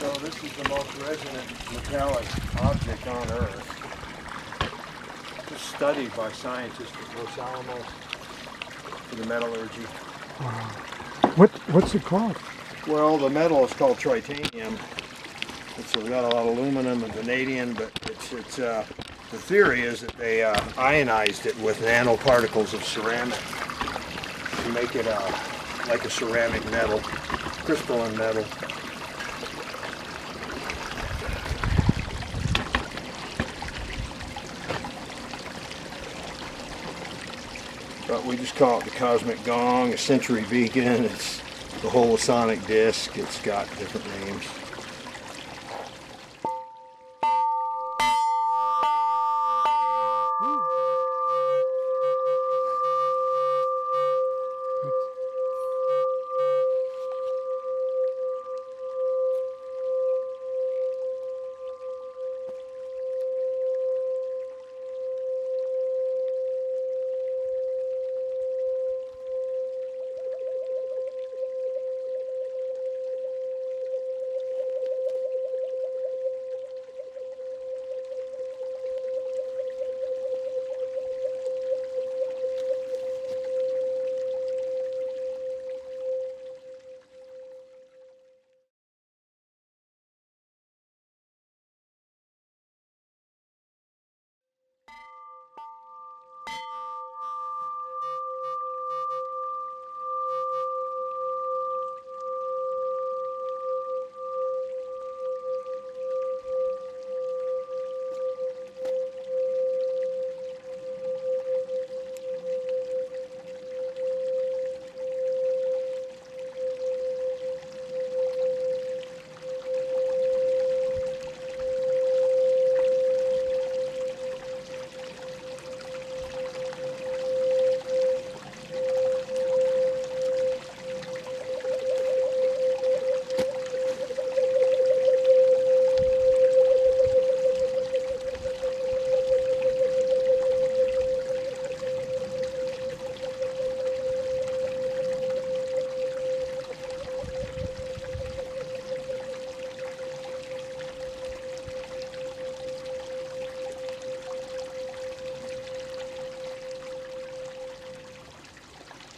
So this is the most resonant metallic object on Earth. It's studied by scientists at Los Alamos for the metallurgy. What's it called? Well, the metal is called tritanium. It's got a lot of aluminum and vanadium, but the theory is that they ionized it with nanoparticles of ceramic to make it like a ceramic metal, crystalline metal. But we just call it the cosmic gong, a century beacon. It's the holosonic disc. It's got different names.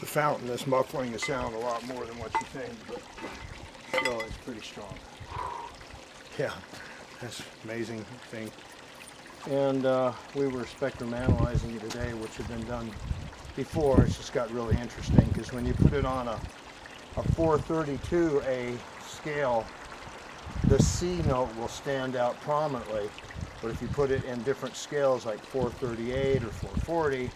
The fountain is muffling the sound a lot more than what you think, but still it's pretty strong. Yeah, that's an amazing thing. And we were spectrum analyzing it today, which had been done before. It's just got really interesting because when you put it on a 432A scale, the C note will stand out prominently. But if you put it in different scales like 438 or 440,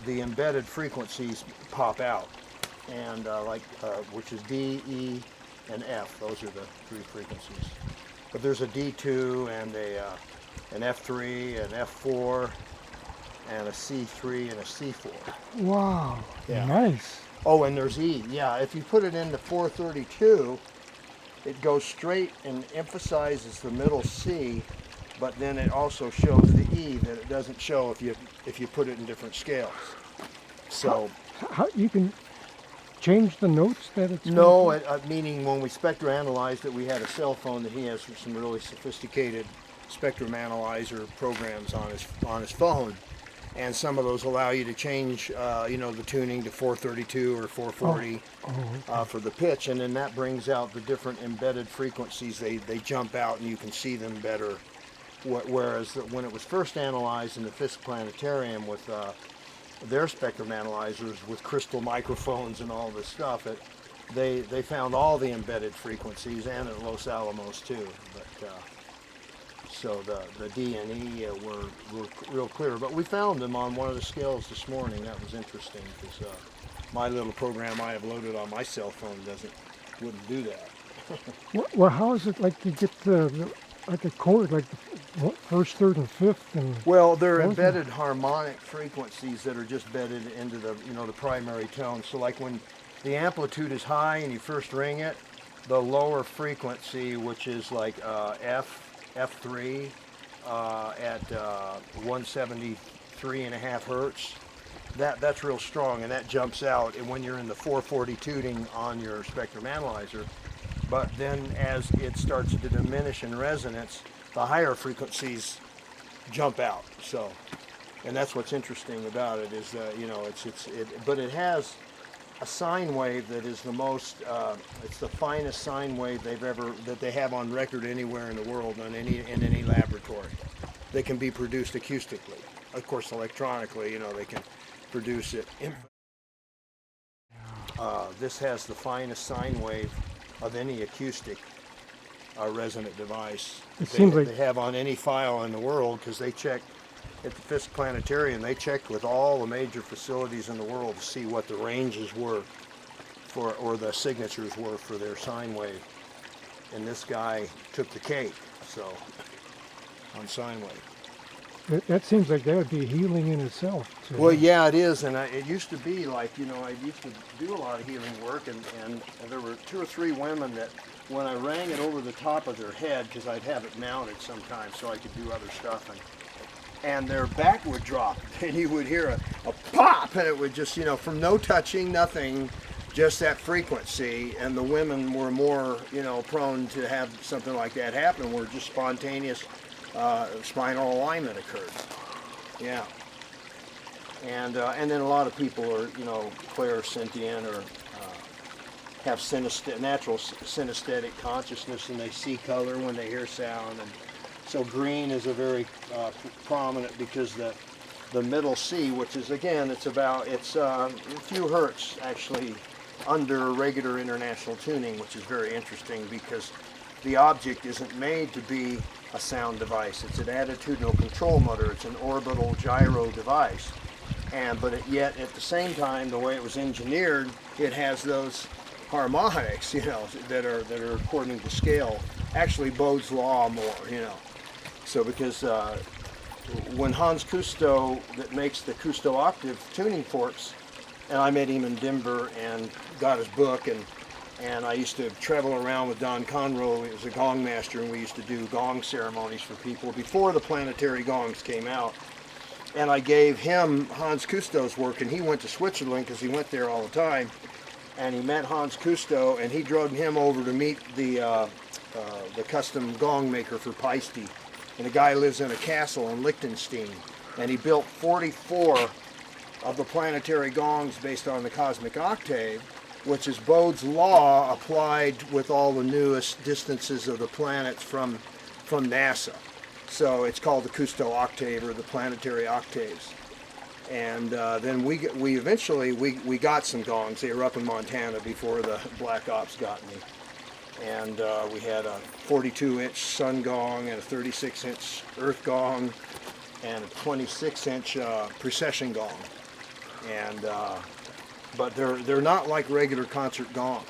the embedded frequencies pop out, and which is D, E, and F. Those are the three frequencies. But there's a D2 and an F3, an F4, and a C3 and a C4. Wow, Yeah. Nice. Oh, and there's E. Yeah, if you put it into 432, it goes straight and emphasizes the middle C, but then it also shows the E that it doesn't show if you put it in different scales. So How you can change the notes that it's no, meaning when we spectrum analyzed it, we had a cell phone that he has some really sophisticated spectrum analyzer programs on his phone, and some of those allow you to change the tuning to 432 or 440 for the pitch, and then that brings out the different embedded frequencies. They jump out and you can see them better. Whereas when it was first analyzed in the Fisk Planetarium with their spectrum analyzers with crystal microphones and all this stuff, they found all the embedded frequencies, and at Los Alamos too. But so the D and E were real clear. But we found them on one of the scales this morning. That was interesting because my little program I have loaded on my cell phone wouldn't do that. Well, how is it like to get the chord, like the first, third, and fifth? Well, they're embedded harmonic frequencies that are just bedded into the primary tone. So like when the amplitude is high and you first ring it, the lower frequency, which is like F3 at 173.5 hertz, that's real strong, and that jumps out. And when you're in the 440 tuning on your spectrum analyzer, but then as it starts to diminish in resonance, the higher frequencies jump out. So, and that's what's interesting about it is that, you know, but it has a sine wave that is the most, it's the finest sine wave that they have on record anywhere in the world in any laboratory. They can be produced acoustically. Of course, electronically, you know, they can produce it. This has the finest sine wave of any acoustic resonant device they have on any file in the world, because they checked at the Fisk Planetarium. They checked with all the major facilities in the world to see what the ranges were for, or the signatures were for their sine wave. And this guy took the cake, so, on sine wave. That seems like that would be healing in itself. Well, yeah, it is, and it used to be like, you know, I used to do a lot of healing work, and there were 2 or 3 women that when I rang it over the top of their head, because I'd have it mounted sometimes so I could do other stuff, and their back would drop, and you would hear a pop, and it would just, you know, from no touching, nothing, just that frequency, and the women were more, you know, prone to have something like that happen, where just spontaneous spinal alignment occurred. Yeah. And then a lot of people are, you know, clairsentient or have natural synesthetic consciousness, and they see color when they hear sound. And so green is a very prominent, because the middle C, which is, again, it's a few hertz actually under regular international tuning, which is very interesting, because the object isn't made to be a sound device. It's an attitudinal control motor. It's an orbital gyro device. But yet at the same time, the way it was engineered, it has those harmonics, you know, that are according to scale. Actually, Bode's law more, you know. So because when Hans Cousteau, that makes the Cousteau octave tuning forks, and I met him in Denver and got his book, and I used to travel around with Don Conroe. He was a gong master, and we used to do gong ceremonies for people before the planetary gongs came out. And I gave him Hans Cousteau's work, and he went to Switzerland because he went there all the time. And he met Hans Cousteau, and he drugged him over to meet the custom gong maker for Paiste. And the guy lives in a castle in Liechtenstein, and he built 44 of the planetary gongs based on the cosmic octave, which is Bode's law applied with all the newest distances of the planets from NASA. So it's called the Cousteau octave, or the planetary octaves. And then we eventually got some gongs. They were up in Montana before the Black Ops got me. And we had a 42-inch sun gong and a 36-inch earth gong and a 26-inch precession gong. And but they're not like regular concert gongs.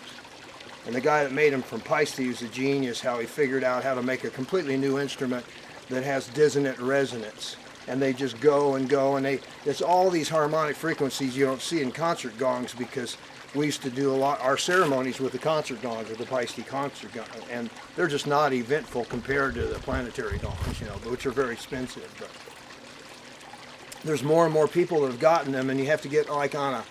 And the guy that made them from Paiste was a genius, how he figured out how to make a completely new instrument that has dissonant resonance. And they just go and go, and there's all these harmonic frequencies you don't see in concert gongs, because we used to do our ceremonies with the concert gongs, or the Paiste concert gong, and they're just not eventful compared to the planetary gongs, you know, which are very expensive. But there's more and more people that have gotten them, and you have to get like on a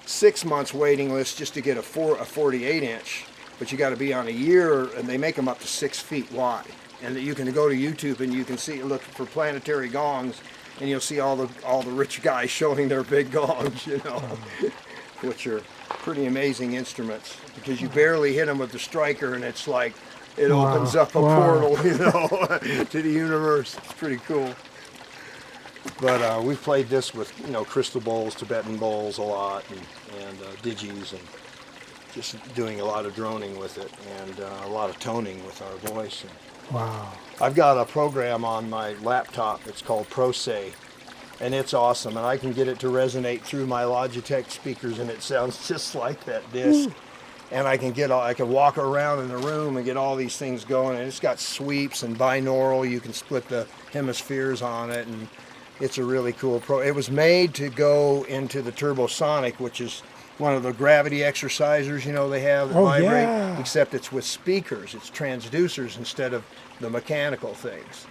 6 months waiting list just to get a 48-inch, but you got to be on a year, and they make them up to 6 feet wide. And you can go to YouTube and you can look for planetary gongs, and you'll see all the rich guys showing their big gongs, you know, which are pretty amazing instruments, because you barely hit them with the striker, and it's like it opens up a portal, you know, to the universe. It's pretty cool. But we've played this with, you know, crystal bowls, Tibetan bowls a lot, and digis, and just doing a lot of droning with it, and a lot of toning with our voice. Wow. I've got a program on my laptop. It's called ProSay, and it's awesome. And I can get it to resonate through my Logitech speakers, and it sounds just like that disc. And I can walk around in the room and get all these things going. And it's got sweeps and binaural. You can split the hemispheres on it, and it's a really cool It was made to go into the turbosonic, which is one of the gravity exercisers, you know, they have that vibrate, except it's with speakers. It's transducers instead of the mechanical things.